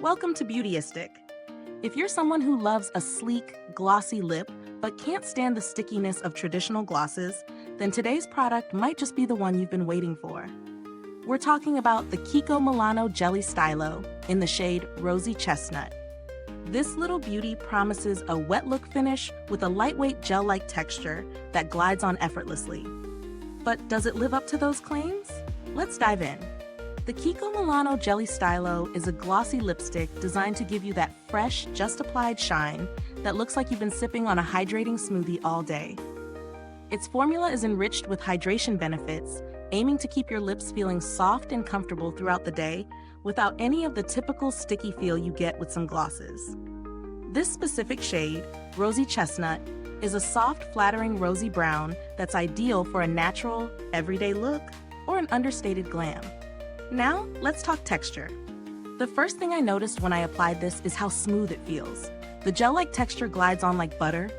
Welcome to Beautyistic. If you're someone who loves a sleek, glossy lip but can't stand the stickiness of traditional glosses, then today's product might just be the one you've been waiting for. We're talking about the Kiko Milano Jelly Stylo in the shade Rosy Chestnut. This little beauty promises a wet look finish with a lightweight gel-like texture that glides on effortlessly. But does it live up to those claims? Let's dive in. The Kiko Milano Jelly Stylo is a glossy lipstick designed to give you that fresh, just-applied shine that looks like you've been sipping on a hydrating smoothie all day. Its formula is enriched with hydration benefits, aiming to keep your lips feeling soft and comfortable throughout the day without any of the typical sticky feel you get with some glosses. This specific shade, Rosy Chestnut, is a soft, flattering rosy brown that's ideal for a natural, everyday look or an understated glam. Now, let's talk texture. The first thing I noticed when I applied this is how smooth it feels. The gel-like texture glides on like butter.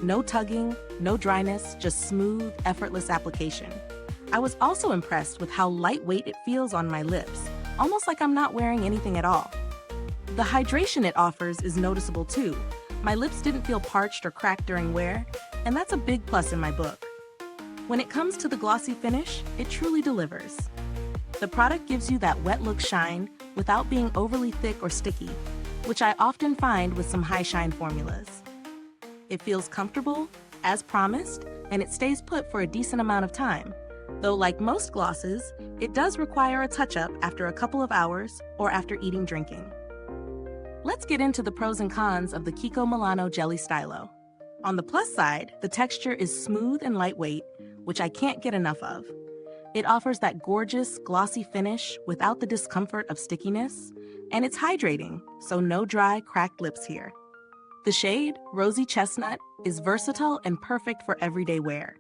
No tugging, no dryness, just smooth, effortless application. I was also impressed with how lightweight it feels on my lips, almost like I'm not wearing anything at all. The hydration it offers is noticeable too. My lips didn't feel parched or cracked during wear, and that's a big plus in my book. When it comes to the glossy finish, it truly delivers. The product gives you that wet look shine without being overly thick or sticky, which I often find with some high shine formulas. It feels comfortable, as promised, and it stays put for a decent amount of time, though like most glosses, it does require a touch-up after a couple of hours or after eating drinking. Let's get into the pros and cons of the Kiko Milano Jelly Stylo. On the plus side, the texture is smooth and lightweight, which I can't get enough of. It offers that gorgeous, glossy finish without the discomfort of stickiness, and it's hydrating, so no dry, cracked lips here. The shade, Rosy Chestnut, is versatile and perfect for everyday wear.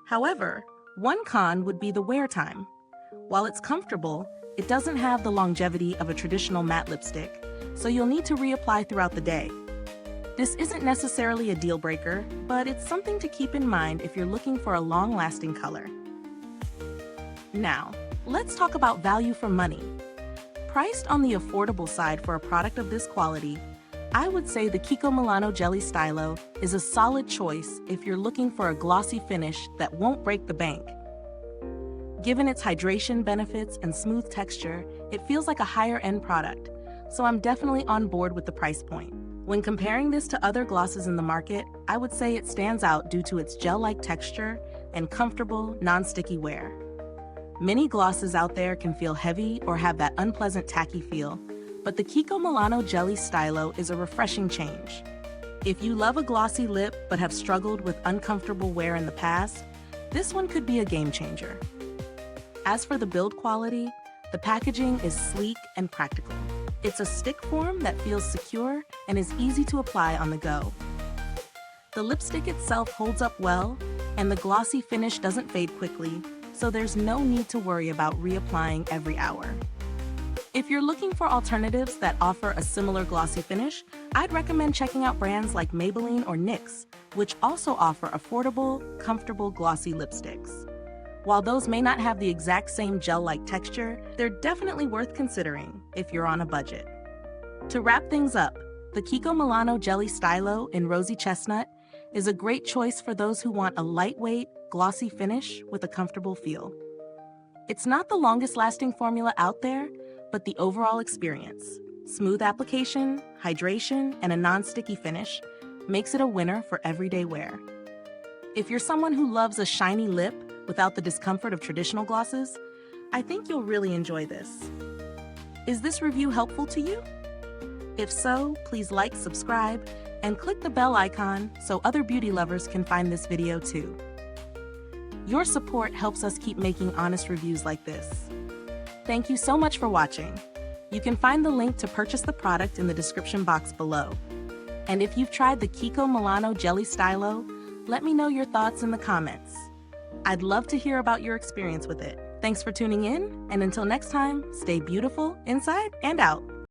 However, one con would be the wear time. While it's comfortable, it doesn't have the longevity of a traditional matte lipstick, so you'll need to reapply throughout the day. This isn't necessarily a deal breaker, but it's something to keep in mind if you're looking for a long-lasting color. Now, let's talk about value for money. Priced on the affordable side for a product of this quality, I would say the Kiko Milano Jelly Stylo is a solid choice if you're looking for a glossy finish that won't break the bank. Given its hydration benefits and smooth texture, it feels like a higher-end product, so I'm definitely on board with the price point. When comparing this to other glosses in the market, I would say it stands out due to its gel-like texture and comfortable, non-sticky wear. Many glosses out there can feel heavy or have that unpleasant tacky feel, but the Kiko Milano Jelly Stylo is a refreshing change. If you love a glossy lip but have struggled with uncomfortable wear in the past, this one could be a game changer. As for the build quality, the packaging is sleek and practical. It's a stick form that feels secure and is easy to apply on the go. The lipstick itself holds up well, and the glossy finish doesn't fade quickly, so there's no need to worry about reapplying every hour. If you're looking for alternatives that offer a similar glossy finish, I'd recommend checking out brands like Maybelline or NYX, which also offer affordable, comfortable glossy lipsticks. While those may not have the exact same gel-like texture, they're definitely worth considering if you're on a budget. To wrap things up, the Kiko Milano Jelly Stylo in Rosy Chestnut is a great choice for those who want a lightweight, glossy finish with a comfortable feel. It's not the longest-lasting formula out there, but the overall experience, smooth application, hydration, and a non-sticky finish, makes it a winner for everyday wear. If you're someone who loves a shiny lip without the discomfort of traditional glosses, I think you'll really enjoy this. Is this review helpful to you? If so, please like, subscribe, and click the bell icon so other beauty lovers can find this video too. Your support helps us keep making honest reviews like this. Thank you so much for watching. You can find the link to purchase the product in the description box below. And if you've tried the Kiko Milano Jelly Stylo, let me know your thoughts in the comments. I'd love to hear about your experience with it. Thanks for tuning in, and until next time, stay beautiful inside and out.